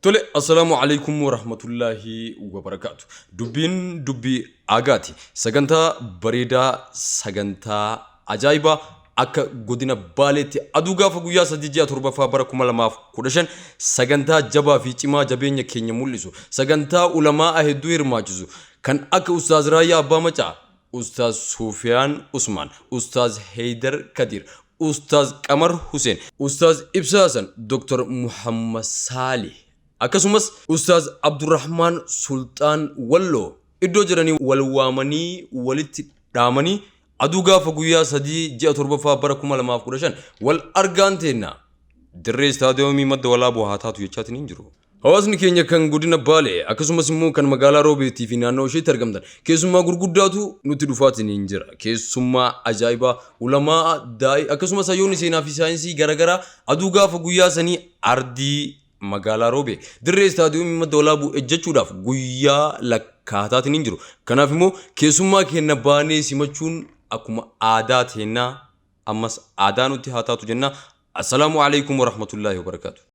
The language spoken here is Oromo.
تولي السلام عليكم ورحمة الله وبركاته. دبي آغاتي سجنتا بريدا سجنتا أجايبا أكا غودينا باليتي أدوغا فغويا سديجيا تربا فابركم لماف كودشن سجنتا جبا في تيما جبينيا كينيا موليسو سجنتا علماء أهدوير ماجزو كان أكا أستاذ رايا أبا أستاذ سفيان عثمان أستاذ هيدر كدير أستاذ قمر حسين أستاذ إبساسن دكتور محمد صالح akkasumas Ustaz Abdurrahman Sultan Wallo iddoo jiranii wal waamanii walitti dhaamanii aduu gaafa guyyaa 3 ji'a 7 bara 2015 wal argaan teenna dirree istaadiyoomii madda walaaboo haa taatu jechaatiin hin jiru. Hawaasni keenya kan godina Baalee akkasumas immoo kan magaalaa Roobeetii fi naannoo isheetti argamtan keessummaa gurguddaatu nutti dhufaatiin hin jira. Keessummaa ajaa'ibaa ulamaa daa'ii akkasumas hayyoonni seenaa fi saayinsii garaagaraa aduu gaafa guyyaa sanii ardii magaalaa Roobee dirree istaadiyoomii madda walaaboo ejjechuudhaaf guyyaa lakkaataatiin hin jiru. Kanaaf immoo keessummaa keenya baanee simachuun akkuma aadaa teennaa ammas aadaa nutti haa taatu jenna. Assalaamu alaykum wa rahmatullahi wa barakaatu.